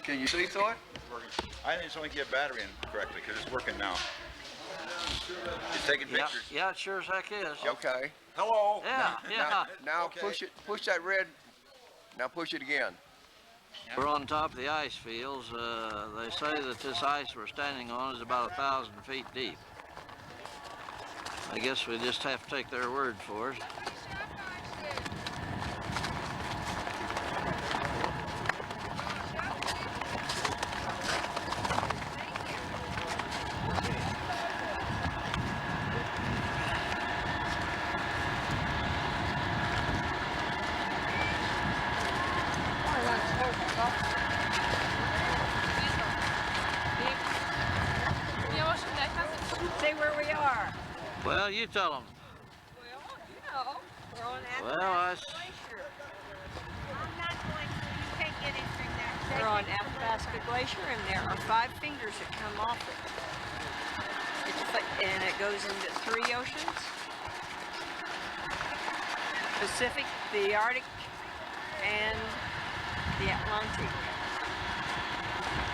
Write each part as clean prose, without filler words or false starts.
Can you see through it? I think it's only get battery in correctly because it's working now. It's taking pictures. Yeah, it sure as heck is. Okay. Hello. Yeah, yeah. Now Okay. push that red. Now push it again. We're on top of the ice fields. They say that this ice we're standing on is about 1,000 feet deep. I guess we just have to take their word for it. Say where we are. Well, you tell them. Well, you know, we're on Glacier. I'm not going to. You can't get it through that. We're on Athabasca Glacier, and there are 5 fingers that come off it. And it goes into 3 oceans: Pacific, the Arctic, and the Atlantic.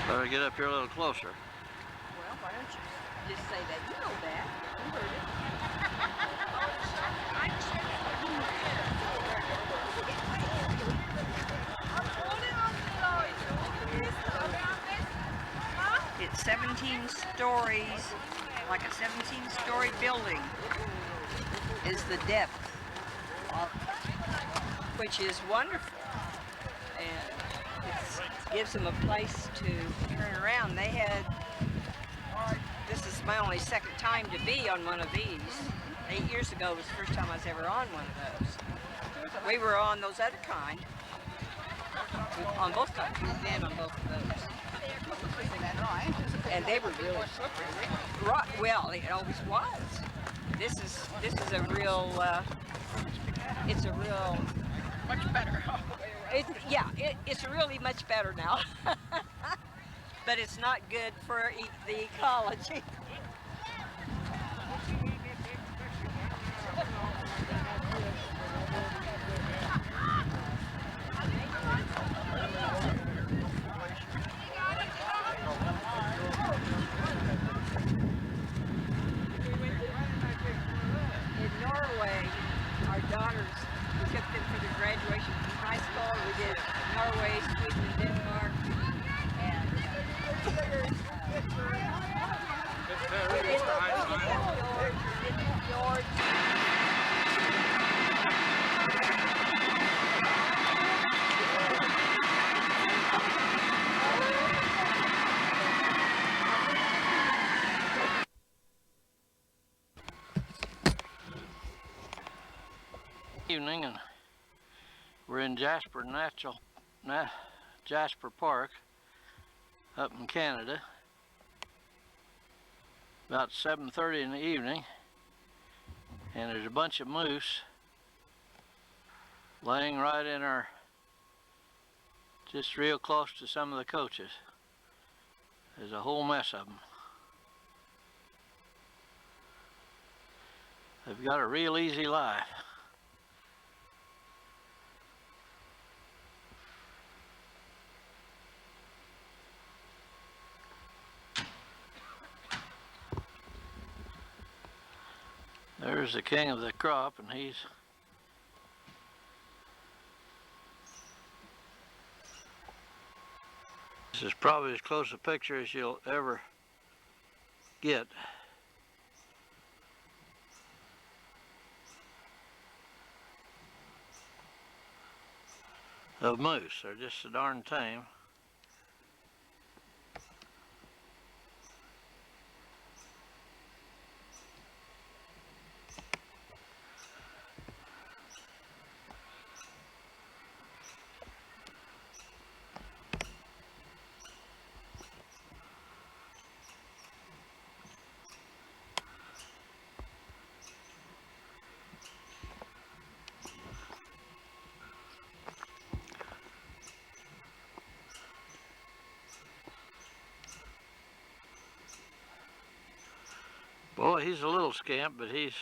Better get up here a little closer. Well, why don't you just say that? You know that. You heard it. It's 17 stories, like a 17-story building is the depth, which is wonderful. And it gives them a place to turn around. They had, this is my only second time to be on one of these. 8 years ago was the first time I was ever on one of those. We were on those other kind, on both kinds. We've been on both of those. And they were really, well, it always was. This is a real, it's a real, Much better. It's really much better now. But it's not good for the ecology. In Norway, our daughters, we took them for their graduation from high school. We did Norway, Sweden, and Denmark. And George. Evening, and we're in Jasper Park up in Canada. About 7:30 in the evening, and there's a bunch of moose laying right in our, just real close to some of the coaches. There's a whole mess of them. They've got a real easy life. There's the king of the crop, and this is probably as close a picture as you'll ever get. Of moose. They're just so darn tame. Boy, he's a little scamp, but he's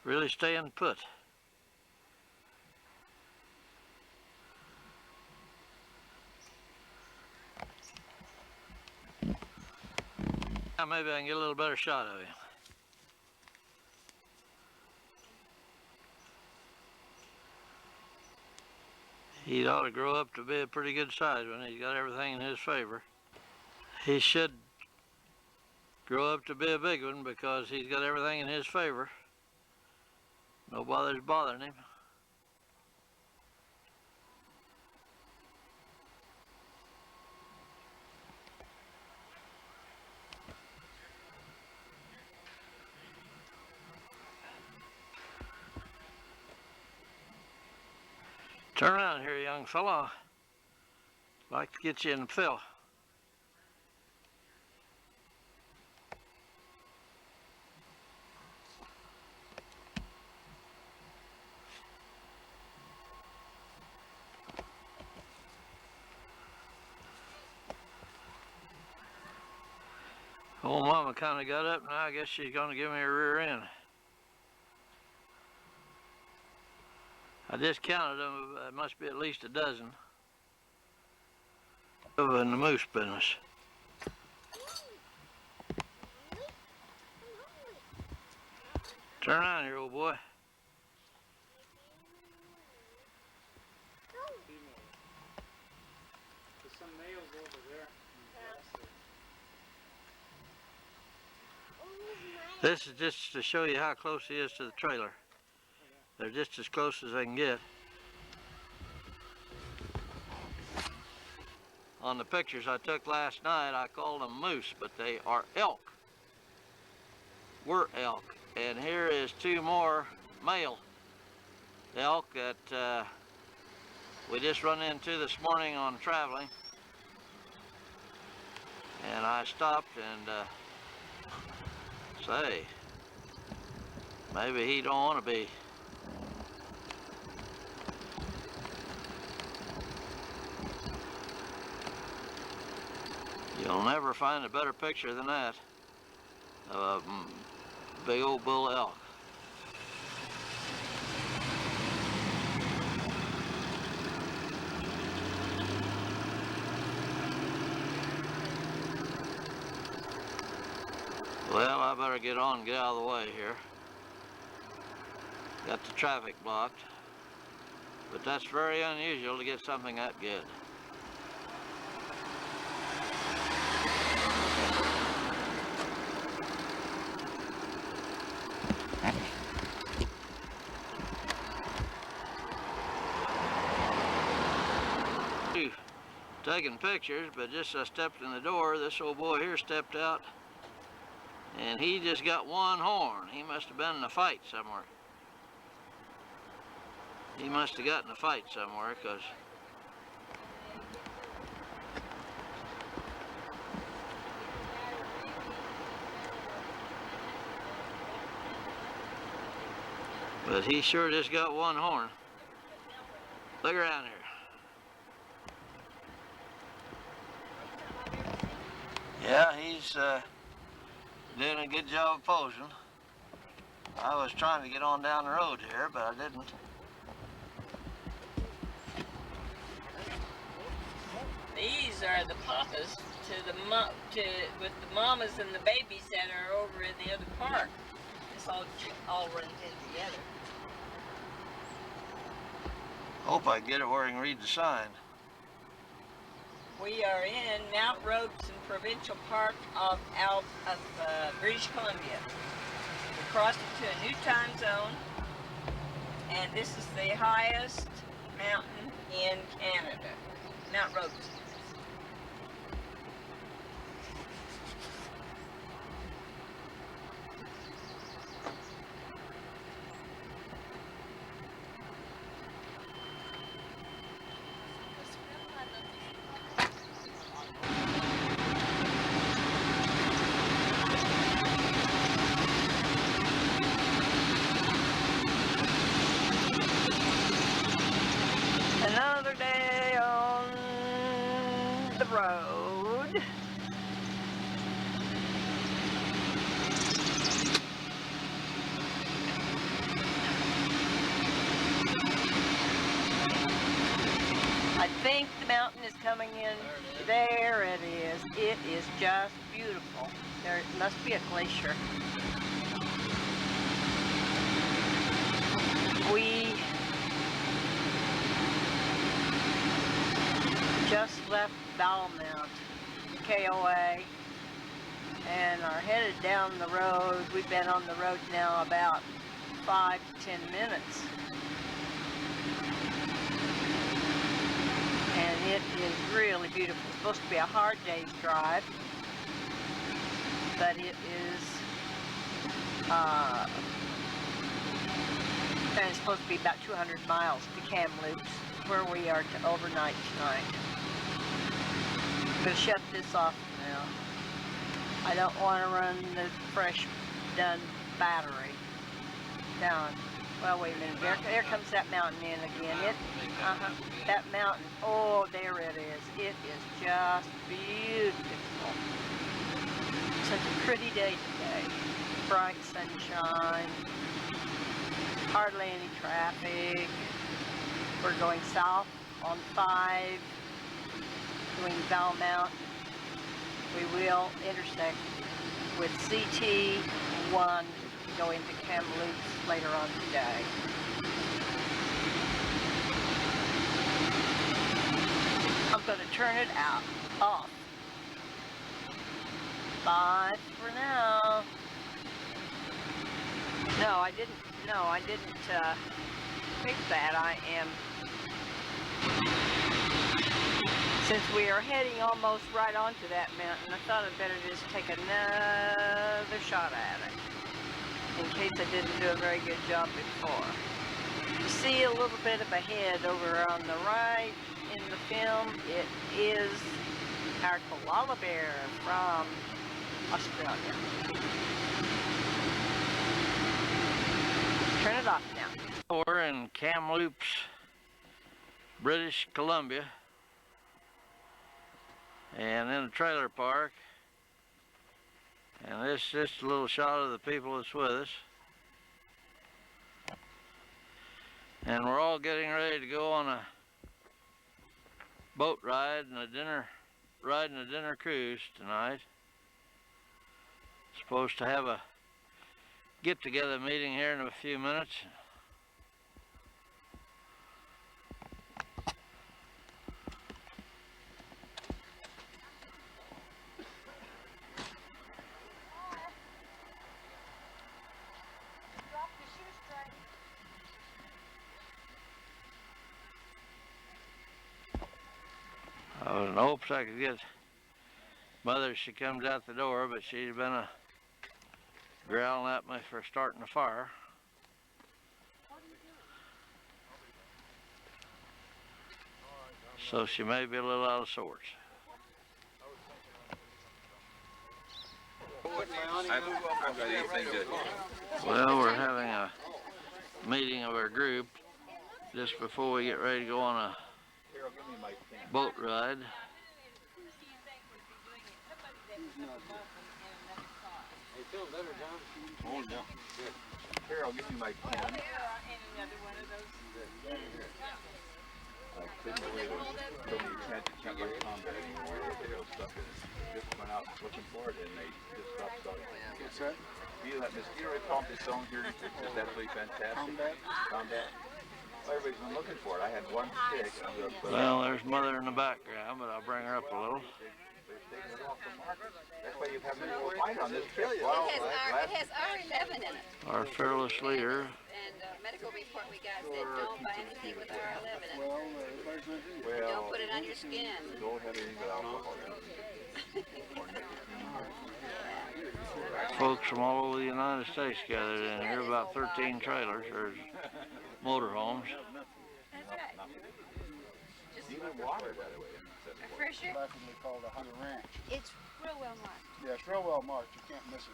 really staying put. Now maybe I can get a little better shot of him. He ought to grow up to be a pretty good size when he's got everything in his favor. He should grow up to be a big one because he's got everything in his favor. Nobody's bothering him. Turn around here, young fella. I'd like to get you in the fill. Old mama kind of got up, now I guess she's going to give me a rear end. I just counted them, it must be at least a dozen. Over in the moose business. Turn around here, old boy. There's some nails over there. This is just to show you how close he is to the trailer. They're just as close as they can get. On the pictures I took last night, I called them moose, but they are elk. We're elk. And here is two more male elk that we just run into this morning on traveling. And I stopped and say, maybe he don't want to be. You'll never find a better picture than that of a big old bull elk. Well, I better get on and get out of the way here. Got the traffic blocked, but that's very unusual to get something that good. Taking pictures, but just as I stepped in the door, this old boy here stepped out and he just got one horn. He must have been in a fight somewhere. He must have gotten in a fight somewhere, because but he sure just got one horn. Look around here. Yeah, he's doing a good job of posing. I was trying to get on down the road here, but I didn't. These are the papas with the mamas and the babies that are over in the other park. It's all runs in together. Hope I get it where I can read the sign. We are in Mount Robeson Provincial Park of British Columbia. We crossed into a new time zone, and this is the highest mountain in Canada, Mount Robeson. Another day on the road. I think the mountain is coming in. There it is. It is just beautiful. There must be a glacier. We just left Valmount, KOA, and are headed down the road. We've been on the road now about 5 to 10 minutes. And it is really beautiful. It's supposed to be a hard day's drive, but it is, and it's supposed to be about 200 miles to Kamloops, where we are to overnight tonight. I'm going to shut this off now. I don't want to run the fresh done battery down. Well, wait a minute. There comes that mountain in again. That mountain. Oh, there it is. It is just beautiful. Such a pretty day today. Bright sunshine. Hardly any traffic. We're going south on 5, doing Valmount. We will intersect with CT1 to go into Kamloops later on today. I'm going to turn it off. Bye for now. No, I didn't pick that. I am, since we are heading almost right onto that mountain, I thought I'd better just take another shot at it, in case I didn't do a very good job before. You see a little bit of a head over on the right in the film. It is our koala bear from Australia. Turn it off now. We're in Kamloops, British Columbia, and in a trailer park. And this is just a little shot of the people that's with us. And we're all getting ready to go on a boat ride and a dinner cruise tonight. Supposed to have a get-together meeting here in a few minutes. I was in hopes I could get Mother, she comes out the door, but she's been growling at me for starting a fire. So she may be a little out of sorts. Well, we're having a meeting of our group just before we get ready to go on a boat ride. Oh, no. Good. Here, I'll give you my pen. I couldn't believe it. Told me you can't get combat anymore. They don't stuff in it. Just went out looking for it and they just stopped selling it. What's that? That mosquito repellent is selling here. It's just absolutely fantastic. Combat. Well, everybody's been looking for it. I had one stick. Well, there's Mother in the background, but I'll bring her up a little. That's why you haven't been able to find on this trip. It has R11 in it. Our fearless leader. And medical report we got said don't buy anything with R11 in it. Well, Don't put it on your skin. Don't have anything with alcohol in it. Folks from all over the United States gathered in here, about 13 trailers or motorhomes. That's right. Even water, by the way. Fresher? Laughingly called a Hunter Ranch. It's real well marked. Yeah, it's real well marked. You can't miss it.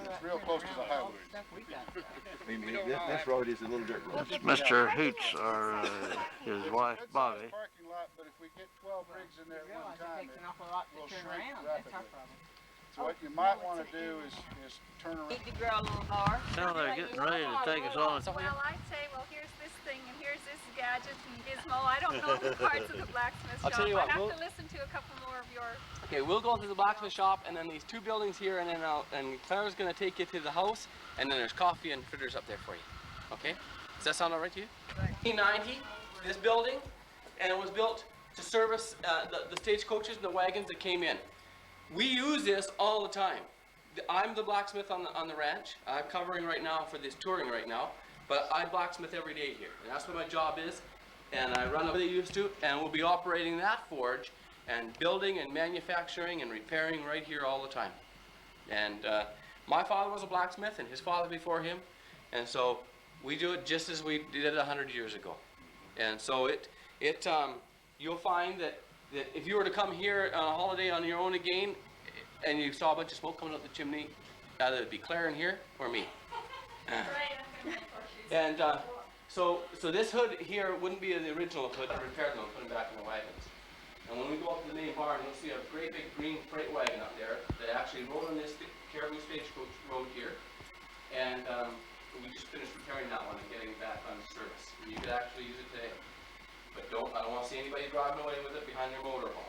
It's real close to the highway. This road is a little bit rough. It's Mr. Hoots, or his wife, It's Bobby. a parking lot, but if we get 12 rigs in there at one time, it will shrink rapidly. So what you might want to do is turn around. Need to grow a little more. Now they're getting ready to take us on. Well, I'd say, well, here's this thing and here's this gadget and gizmo. I don't know the parts of the blacksmith shop. I'll tell you what, I have we'll- to listen to a couple more of your. Okay, we'll go through the blacksmith shop and then these two buildings here, and then and Clara's gonna take you to the house, and then there's coffee and fritters up there for you. Okay? Does that sound all right to you? 1890, this building, and it was built to service the stagecoaches and the wagons that came in. We use this all the time. I'm the blacksmith on the ranch. I'm covering right now for this touring right now, but I blacksmith every day here, and that's what my job is. And I run what they used to, and we'll be operating that forge and building and manufacturing and repairing right here all the time. And my father was a blacksmith, and his father before him, and so we do it just as we did it 100 years ago. And so you'll find that if you were to come here on a holiday on your own again, and you saw a bunch of smoke coming up the chimney, either it'd be Claire in here or me. And so this hood here wouldn't be the original hood. I repaired them and put them back in the wagons. And when we go up to the main barn, you'll see a great big green freight wagon up there that actually rode on this Caravan stagecoach road here. And we just finished repairing that one and getting it back on service. And you could actually use it today. But I don't want to see anybody driving away with it behind their motorhome.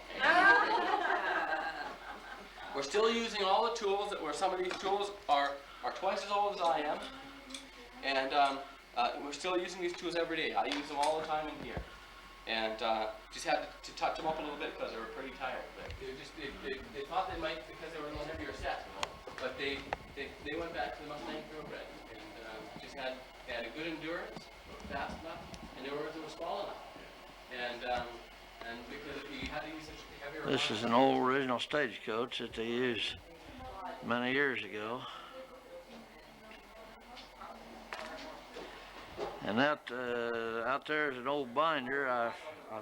We're still using all the tools where some of these tools are twice as old as I am. And we're still using these tools every day. I use them all the time in here. And just had to touch them up a little bit because they were pretty tired. But they thought they might because they were a little heavier set, you know. But they went back to the Mustang thoroughbred and they had a good endurance, fast enough, and they were small enough. And because you had to use such heavier. This is an old original stagecoach that they used many years ago. And out there is an old binder. I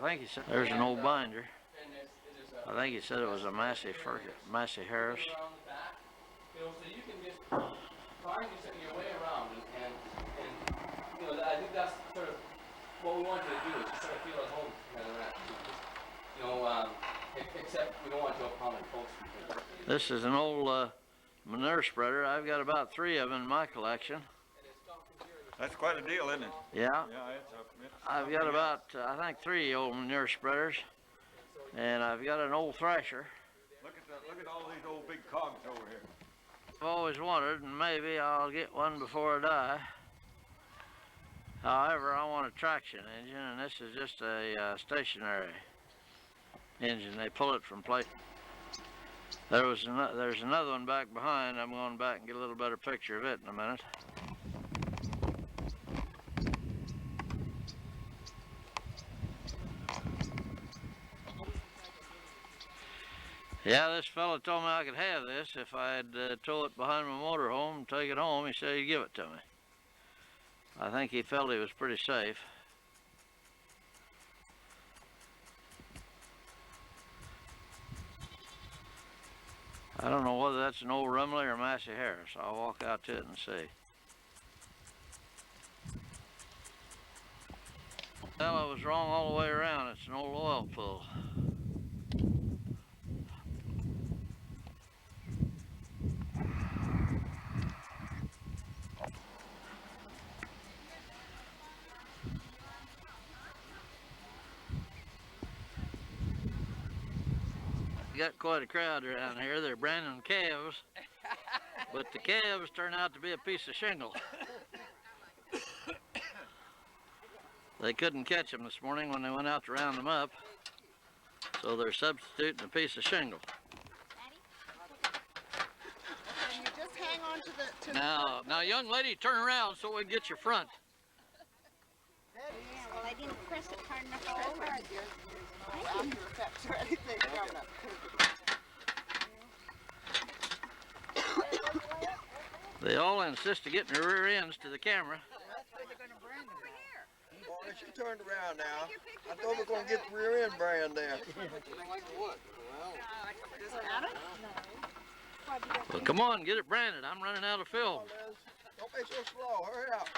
think he said there's an old binder. I think he said it was a Massey Harris. You know, so you can just find your way around, and you know, I think that's sort of what we want you to do, is just sort of feel at home. You know, except we don't want you up on the coast. This is an old manure spreader. I've got about 3 of them in my collection. That's quite a deal, isn't it? Yeah. Yeah, I've got about, I think, 3 old manure spreaders, and I've got an old thrasher. Look at all these old big cogs over here. I've always wanted, and maybe I'll get one before I die. However, I want a traction engine, and this is just a stationary engine. They pull it from place. There's another one back behind. I'm going back and get a little better picture of it in a minute. Yeah, this fella told me I could have this if I'd tow it behind my motorhome and take it home. He said he'd give it to me. I think he felt he was pretty safe. I don't know whether that's an old Rumley or Massey Harris. I'll walk out to it and see. Well, I was wrong all the way around. It's an old oil pull. Got quite a crowd around here. They're branding calves, but the calves turn out to be a piece of shingle. They couldn't catch them this morning when they went out to round them up, so they're substituting a piece of shingle. And you just hang on to the... Now, young lady, turn around so we can get your front. Yeah, well, I didn't press it hard enough to press right, dear. After effects or anything from it. They all insist to getting their rear ends to the camera. That's where they're going to brand them. Boy, she turned around now. I thought we were going to get the rear end brand there. Does it matter? No. Well, come on, get it branded. I'm running out of film. Don't be so slow. Hurry up.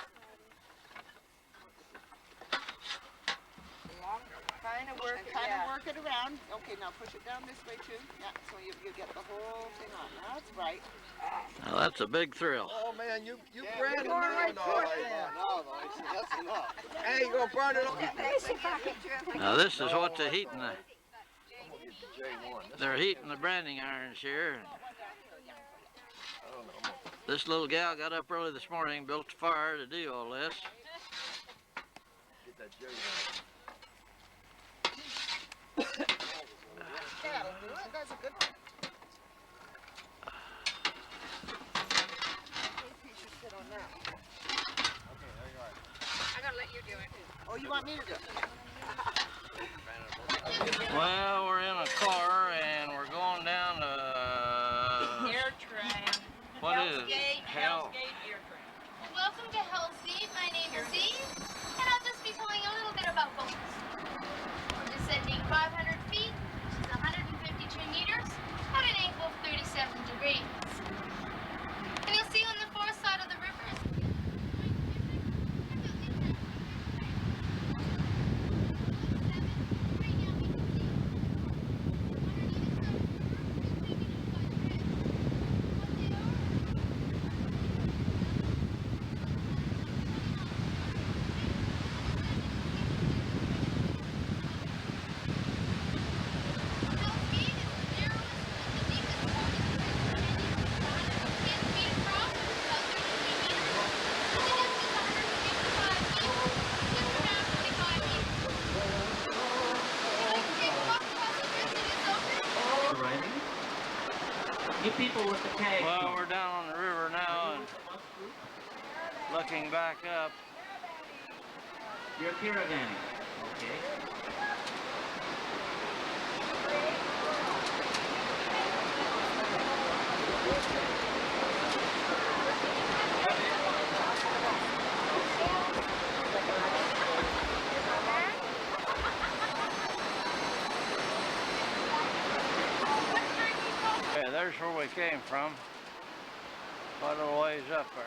Long, 5 Kind of work it around. Okay, now push it down this way too. Yeah, so you get the whole thing on. That's right. Now that's a big thrill. Oh man, you brand new right and all for it that. No, that's enough. Hey, you gonna burn it on? Now this is what they're heating they're heating the branding irons here. This little gal got up early this morning, built a fire to do all this. Get that J That'll do it. That's a good one. You should sit on that. Okay, there you are. I'm gonna let you do it. Oh, you want me to do it? Well, we're in a car and we're going down to Air tram. what is Hell? Welcome to Hell's Gate. My name is Eve, and I'll just be telling you a little bit about boats. We're descending 500 feet, which is 152 meters, at an angle of 37 degrees. And you'll see on the far side of the river is You people with the tag. Well, we're down on the river now and looking back up. You're caravanning. Okay. Yeah, there's where we came from. Quite a little ways up there.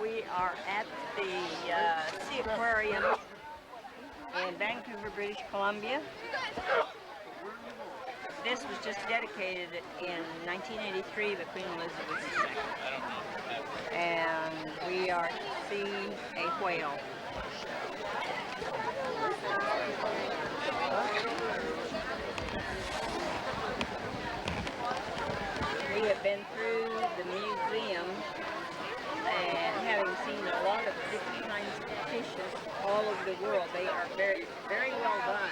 We are at the Sea Aquarium in Vancouver, British Columbia. This was just dedicated in 1983 by Queen Elizabeth II. And we are to see a whale. We have been through the museum and having seen a lot of different kinds of fishes all over the world. They are very, very well done.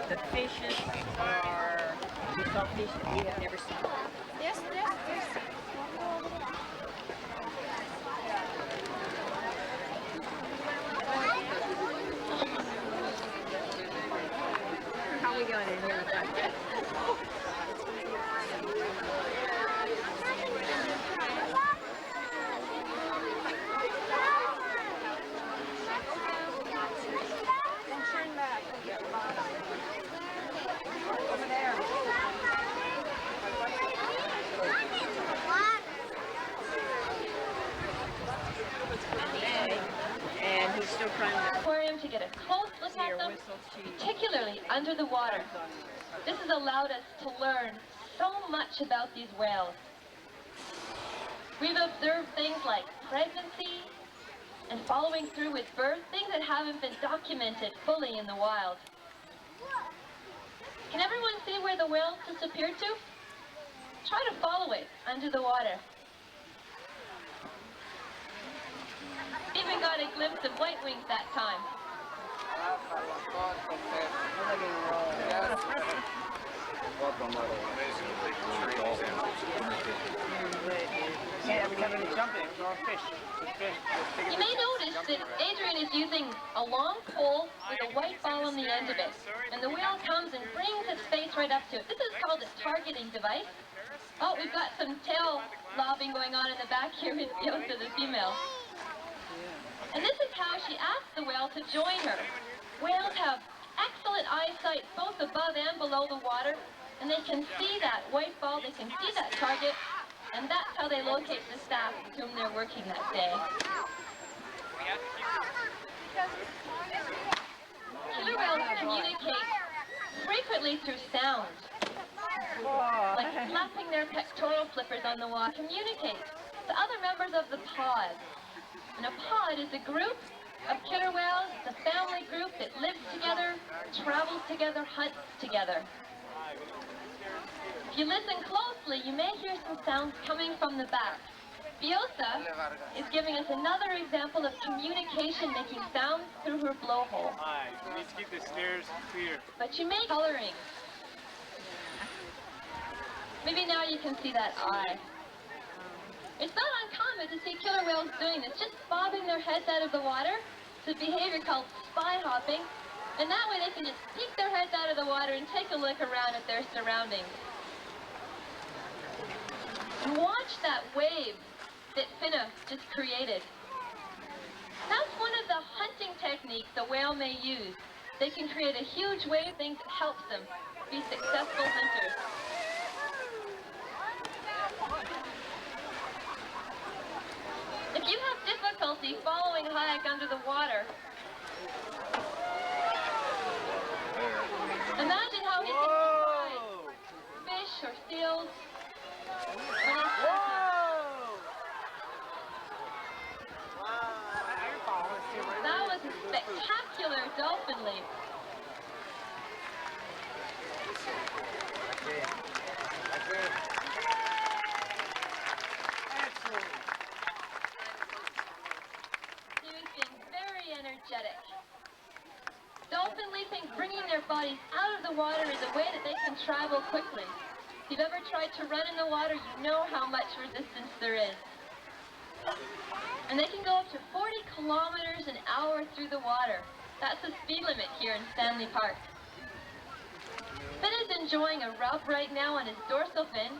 The fishes are, we saw fish that we have never seen. Yes, How are we going in here? aquarium to get a close look at them, particularly under the water. This has allowed us to learn so much about these whales. We've observed things like pregnancy and following through with birth, things that haven't been documented fully in the wild. Can everyone see where the whale disappeared to? Try to follow it under the water. Even got a glimpse of white wings that time. You may notice that Adrian is using a long pole with a white ball on the end of it. And the whale comes and brings its face right up to it. This is called a targeting device. Oh, we've got some tail lobbing going on in the back here with Yosa, the female. And this is how she asks the whale to join her. Whales have excellent eyesight both above and below the water, and they can see that white ball, they can see that target, and that's how they locate the staff with whom they're working that day. Killer whales communicate frequently through sound, like slapping their pectoral flippers on the water. Communicate to other members of the pod. And a pod is a group of killer whales. It's a family group that lives together, travels together, hunts together. If you listen closely, you may hear some sounds coming from the back. Yosa is giving us another example of communication making sounds through her blowhole. We need to keep the stairs clear. But you may coloring. Maybe now you can see that eye. It's not uncommon to see killer whales doing this, just bobbing their heads out of the water. It's a behavior called spy hopping. And that way they can just peek their heads out of the water and take a look around at their surroundings. And watch that wave that Finna just created. That's one of the hunting techniques a whale may use. They can create a huge wave, thing that helps them be successful hunters. If you have difficulty following Hayek under the water, imagine how he can surprise fish or seals. That was a spectacular dolphin leap. He was being very energetic. Dolphin leaping, bringing their bodies out of the water is a way that they can travel quickly. If you've ever tried to run in the water, you know how much resistance there is. And they can go up to 40 kilometers an hour through the water. That's the speed limit here in Stanley Park. Finn is enjoying a rub right now on his dorsal fin.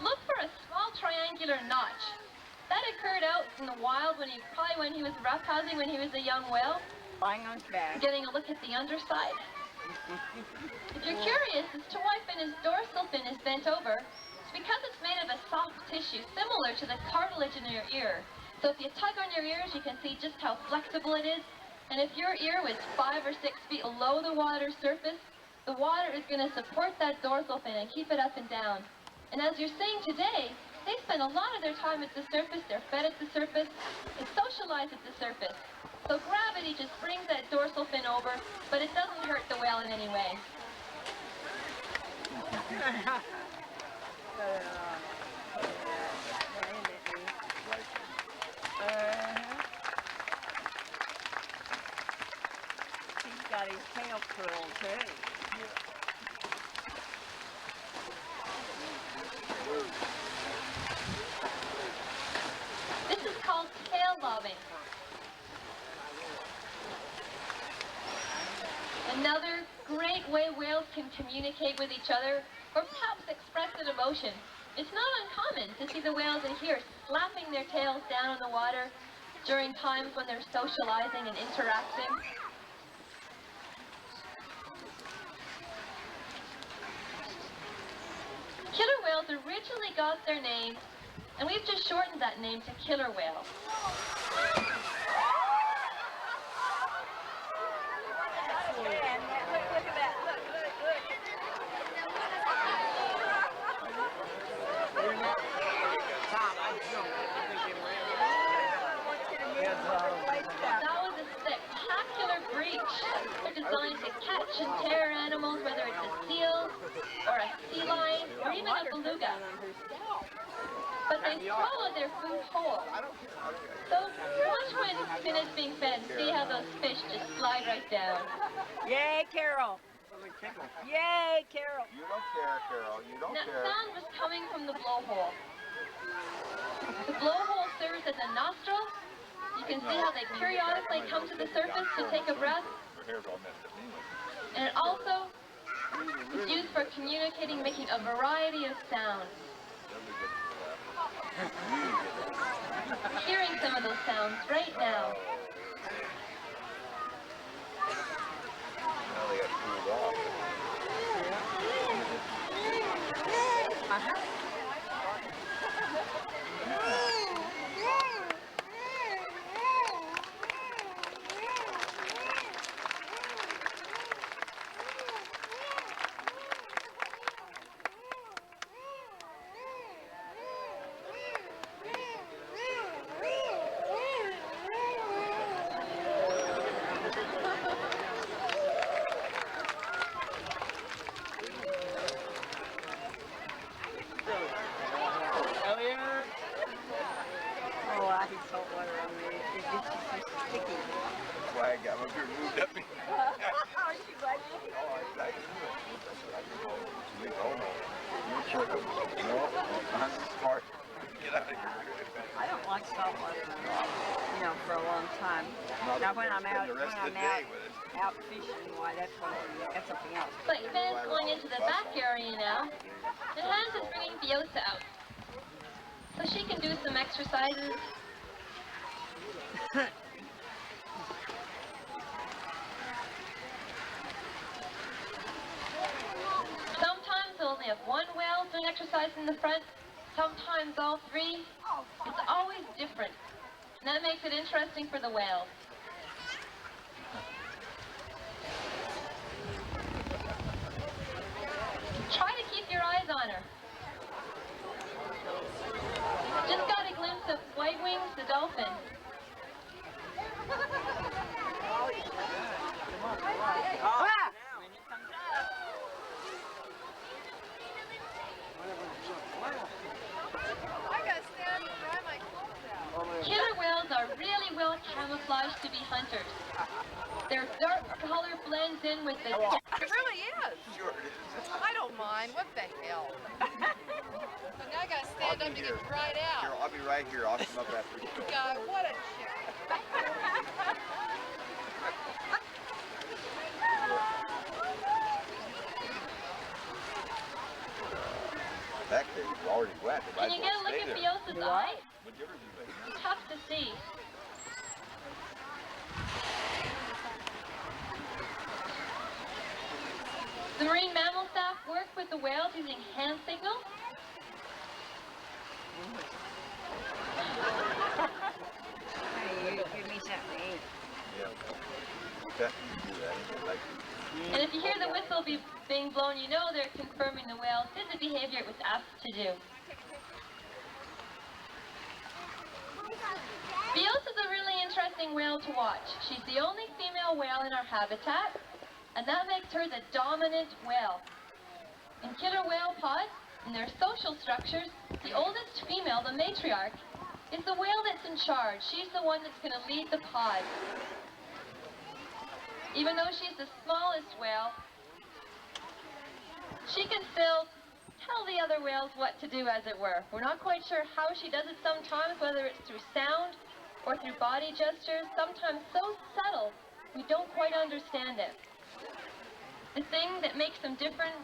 Look for a small triangular notch. That occurred out in the wild probably when he was roughhousing when he was a young whale. Lying on his back. Getting a look at the underside. If you're curious as to why Finna's dorsal fin is bent over, it's because it's made of a soft tissue similar to the cartilage in your ear. So if you tug on your ears, you can see just how flexible it is. And if your ear was 5 or 6 feet below the water surface, the water is going to support that dorsal fin and keep it up and down. And as you're seeing today, they spend a lot of their time at the surface, they're fed at the surface, they socialize at the surface. So gravity just brings that dorsal fin over, but it doesn't hurt the whale in any way. He's got his tail curled too. This is called tail lobbing. Another great way whales can communicate with each other, or perhaps express an emotion. It's not uncommon to see the whales in here slapping their tails down on the water during times when they're socializing and interacting. Killer whales originally got their name, and we've just shortened that name to killer whale. designed to catch and tear animals, whether it's a seal or a sea lion or even a beluga. But they swallow their food whole. So watch when Finn is being fed and see how those fish just slide right down. Yay, Carol! Yay, Carol! You don't care, Carol. You don't That care. sound was coming from the blowhole. The blowhole serves as a nostril. You can see how they periodically come to the surface to take a breath. Her hair's all messed up anyway. And it also is used for communicating, making a variety of sounds. We're hearing some of those sounds right now. Now they got cooled off. Oh, I hate salt water on me. It gets you so sticky. That's why I got my beard moved up. Oh, she's like, I'm smart. Get out of here. I don't like salt water, for a long time. Now when I'm out, out fishing, why that's something else. But Finn is going into the back area now, and Hans is bringing Biosa out, so she can do some exercises. Sometimes we'll only have one whale doing exercise in the front, sometimes all three. It's always different, and that makes it interesting for the whales. Try to keep your eyes on her. Just got a glimpse of White Wings, the dolphin. Killer whales are really well camouflaged to be hunters. Their dark color blends in with the... It really is. Sure it is. I don't mind. What the hell? But now I gotta stand up to get dried out. Here, I'll be right here. I'll come up after you. God, what a shit. That cave is already wet. Can you get a look at Biosa's eye? Whichever you make. It's tough to see. The marine mammal staff work with the whales using hand signals. Hey, you give me something to eat. Yeah. Okay. Do that. Like, And if you hear the whistle being blown, you know they're confirming the whale did the behavior it was asked to do. Biosa's a really interesting whale to watch. She's the only female whale in our habitat, and that makes her the dominant whale. In killer whale pods, in their social structures, the oldest female, the matriarch, is the whale that's in charge. She's the one that's going to lead the pod. Even though she's the smallest whale, she can still tell the other whales what to do, as it were. We're not quite sure how she does it sometimes, whether it's through sound or through body gestures, sometimes so subtle we don't quite understand it. The thing that makes them different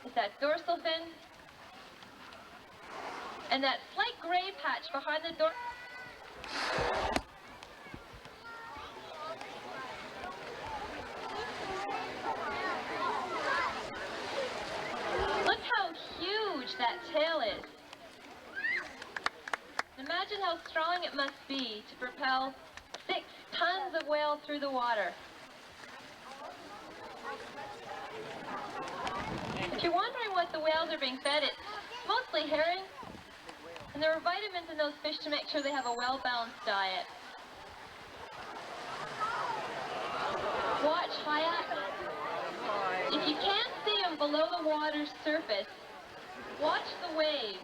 is that dorsal fin and that slight gray patch behind the dorsal. Look how huge that tail is. Imagine how strong it must be to propel 6 tons of whale through the water. If you're wondering what the whales are being fed, it's mostly herring. And there are vitamins in those fish to make sure they have a well-balanced diet. Watch Hayat If you can't see them below the water's surface, watch the waves.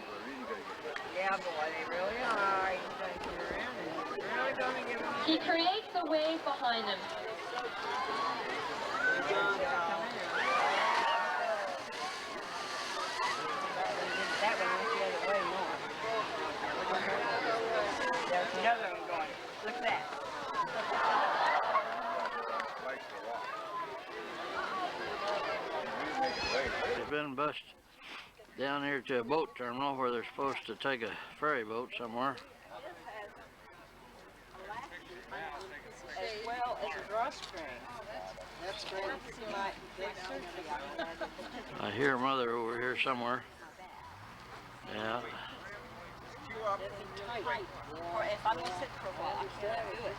Yeah, boy, they really are. He's going to get around and he's really going to give them. He creates a wave behind him. That one went the other way more. There's another one going. Look at that. They've been bused down here to a boat terminal where they're supposed to take a ferry boat somewhere. As well as a drawstring. That's great. I hear Mother over here somewhere. Yeah. Or if I'm going to sit for a while, I can't do it.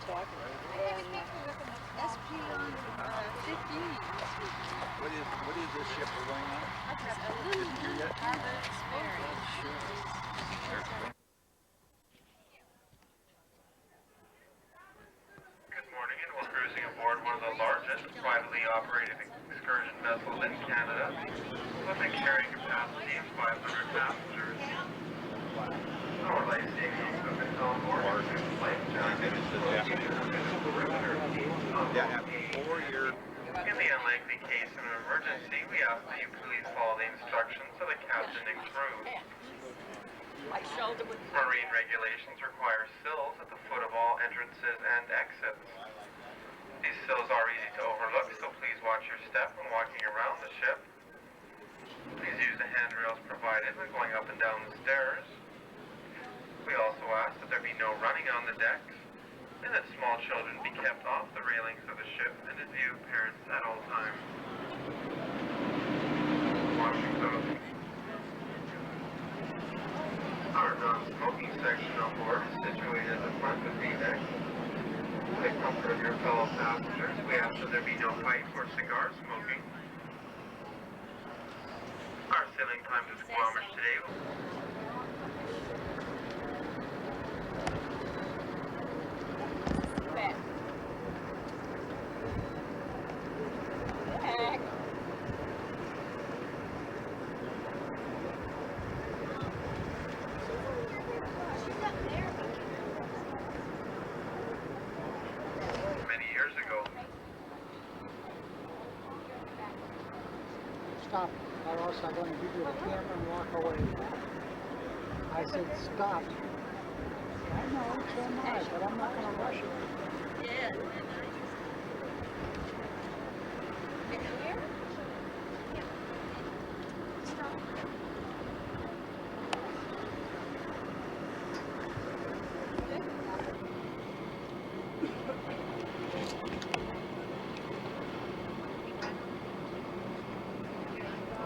SP 15. What is this ship we're going on? Isn't here yet? Good morning, and we're cruising aboard one of the largest privately operated excursion vessels in Canada, with a carrying capacity of 500 passengers. Our life-saving equipment is on board, life jackets, In the unlikely case of an emergency, we ask that you please follow the instructions of the captain and crew. Marine regulations require sills at the foot of all entrances and exits. These sills are easy to overlook, so please watch your step when walking around the ship. Please use the handrails provided when going up and down the stairs. We also ask that there be no running on the decks, and that small children be kept off the railings of the ship and in view of parents at all times. Washing clothes. Our non-smoking section on board is situated at the front of the deck. For the comfort of your fellow passengers, we ask that there be no pipe or cigar smoking. Our sailing time to Squamish today. Stop, or else I'm going to give you the camera and walk away. I said stop. I know, so am I, but I'm not going to rush it. Yeah.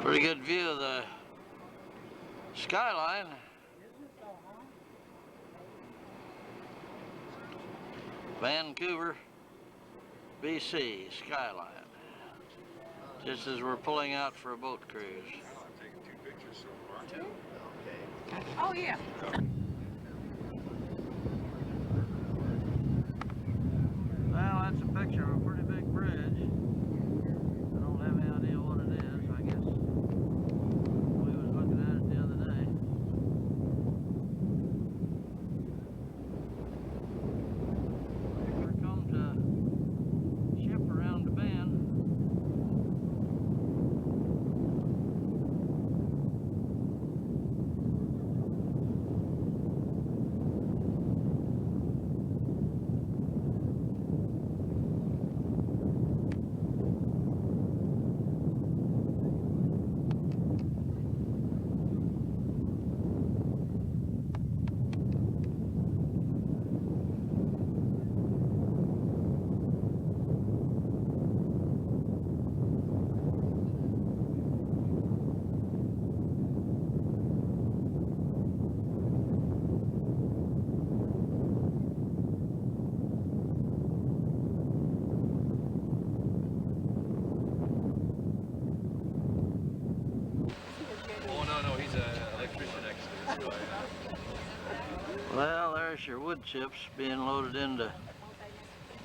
Pretty good view of the skyline. Vancouver, BC skyline. Just as we're pulling out for a boat cruise. I've taken 2 pictures so far. Okay. Oh, yeah. Well, that's a picture of a pretty big bridge. I don't have any idea what it is. I guess we was looking at it the other day. Here comes a ship around the bend. Well, there's your wood chips being loaded into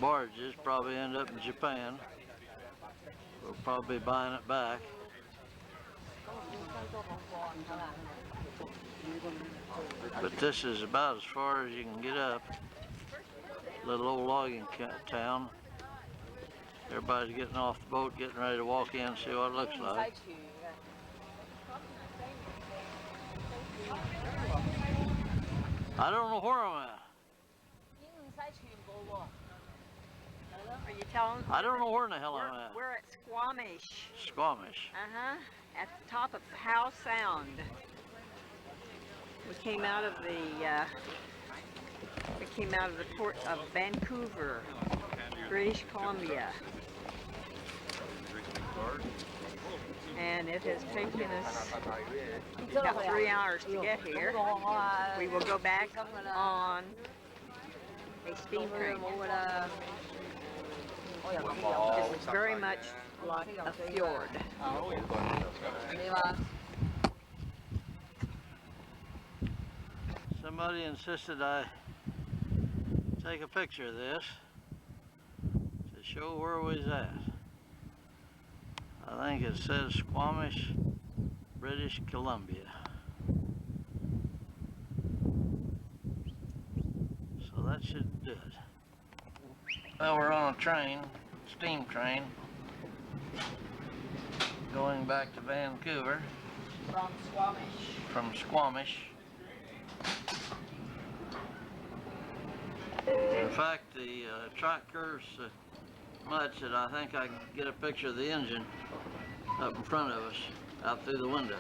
barges, probably end up in Japan. We'll probably be buying it back. But this is about as far as you can get up. Little old logging town. Everybody's getting off the boat, getting ready to walk in and see what it looks like. I don't know where I'm at. Are you telling? I don't know where in the hell I'm at. We're at Squamish. Squamish. At the top of Howe Sound. We came out of the port of Vancouver, British Columbia. And it has taken us about 3 hours to get here. We will go back on a steam train. It's very much like a fjord. Somebody insisted I take a picture of this to show where we was at. I think it says Squamish, British Columbia. So that should do it. Well, we're on a train, steam train, going back to Vancouver. From Squamish. In fact, the track curves so much that I think I can get a picture of the engine up in front of us, out through the window.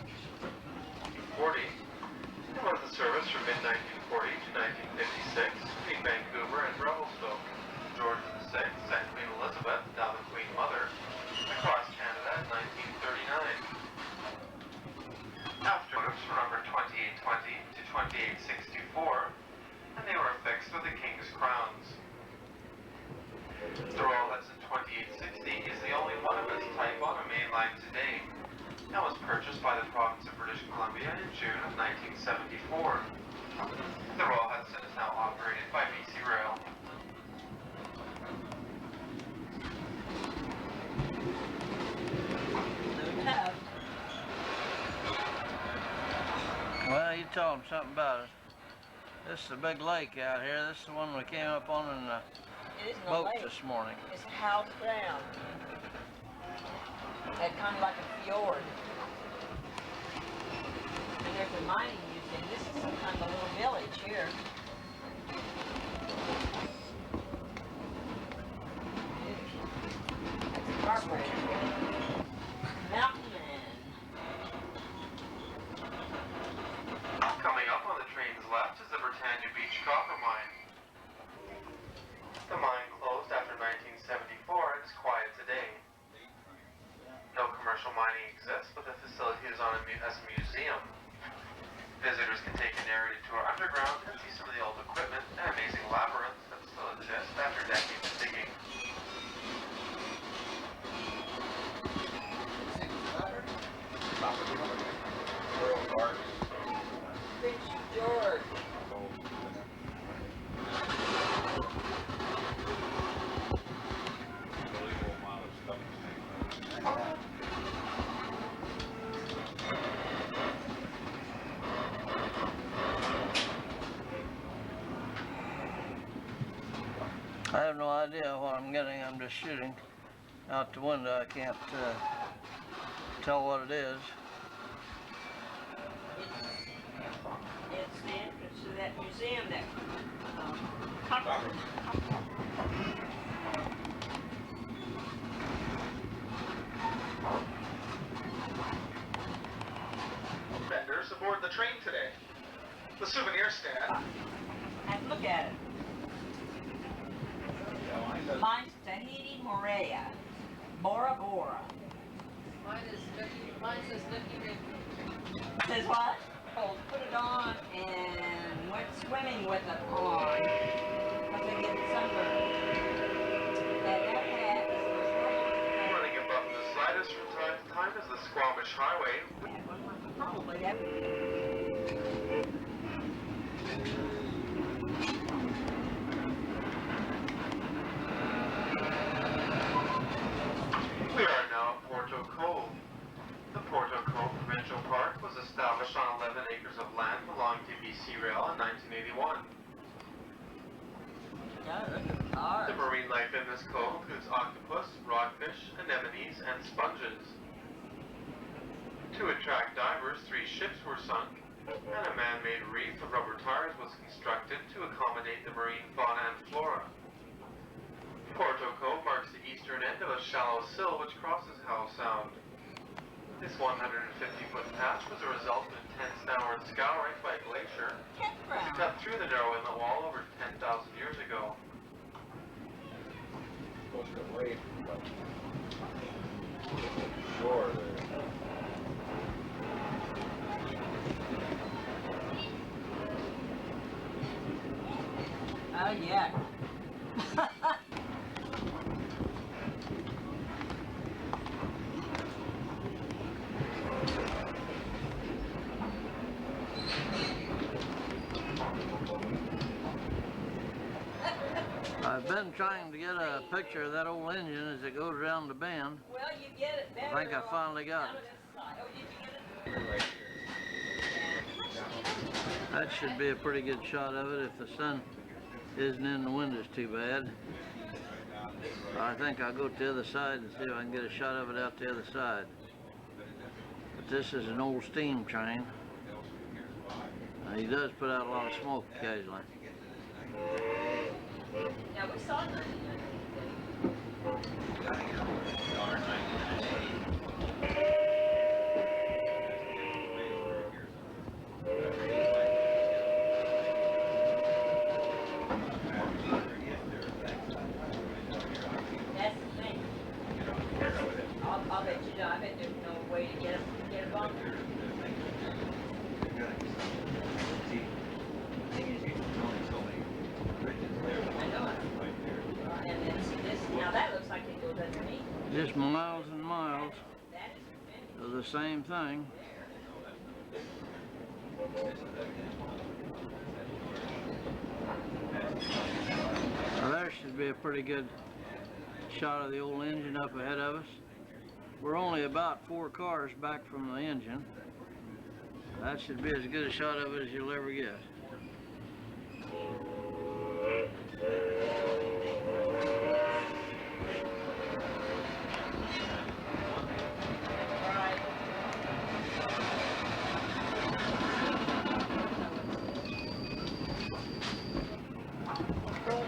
1940. It was the service from mid-1940 to 1956 between Vancouver and Revelstoke. George VI sent Queen Elizabeth, now the Queen Mother, across Canada in 1939. After from number 2820 to 2864, and they were affixed with the King's crowns. The Royal Hudson 2860 is the only one of its type on a main line today, and was purchased by the province of British Columbia in June of 1974. The Royal Hudson is now operated by BC Rail. Well, you told them something about it. This is a big lake out here. This is the one we came up on in the boat this morning. It's Howe Sound. It's kind of like a fjord. And there's a mining museum. This is some kind of a little village here. It's a car bridge. Mountain Man. Coming up on the train's left is the Britannia Beach copper mine. The mine closed after 1974 and is quiet today. No commercial mining exists, but the facility is on as a museum. Visitors can take a narrative tour underground and see some of the old equipment and amazing labyrinths that still exist after decades of digging. Prince George. I have no idea what I'm getting. I'm just shooting out the window. I can't tell what it is. It's the entrance to that museum, that copper. Vendors aboard the train today. The souvenir stand. And look at it. Mine's Tahiti Morea. Bora Bora. Mine says Nookie Nookie. Says what? Oh, put it on and went swimming with it on. Because they get sunburned. And that hat is Running above the slightest from time to time is the Squamish Highway. probably that. We are now Porto Cove. The Porto Cove Provincial Park was established on 11 acres of land belonging to BC Rail in 1981. The marine life in this cove includes octopus, rockfish, anemones, and sponges. To attract divers, 3 ships were sunk, and a man-made reef of rubber tires was constructed to accommodate the marine fauna and flora. Porto Cove marks the eastern end of a shallow sill which crosses Howe Sound. This 150-foot patch was a result of intense downward scouring by a glacier that cut through the narrow inlet wall over 10,000 years ago. Supposed to wait from shore there. Oh, yeah. I've been trying to get a picture of that old engine as it goes around the bend. Well, you get it better. I think I finally got it. Oh, did you get it? That should be a pretty good shot of it if the sun isn't in the windows too bad. I think I'll go to the other side and see if I can get a shot of it out the other side. But this is an old steam train. He does put out a lot of smoke occasionally. Yeah, we saw it. That's the thing. I'll bet you, I bet there's no way to get a bunker. Now that looks like it goes underneath. Just miles and miles of the same thing. Now there should be a pretty good shot of the old engine up ahead of us. We're only about 4 cars back from the engine. That should be as good a shot of it as you'll ever get.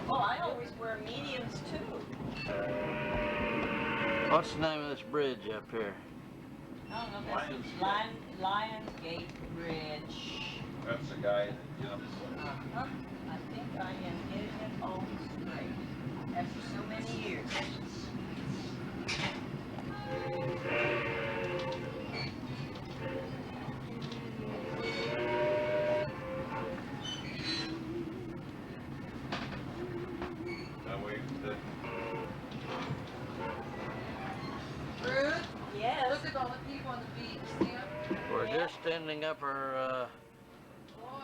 Oh, I always wear mediums too. What's the name of this bridge up here? I don't know, that's Lions Gate Bridge. That's the guy that jumps. Uh-huh. I think I am getting it all straight after so many years. That way the Ruth? Yes. Look at all the people on the beach. See them? We're just ending up our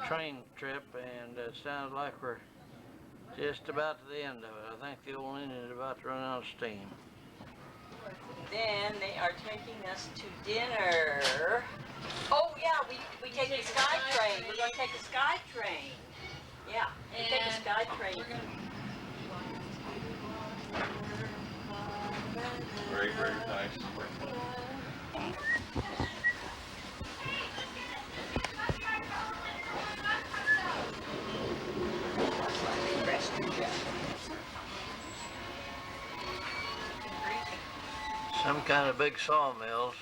train trip, and it sounds like we're just about to the end of it. I think the old engine is about to run out of steam. Then they are taking us to dinner. Oh yeah, we take the sky train. We're going to take the sky train. Yeah, we take the sky train. very, very nice. Some kind of big sawmills.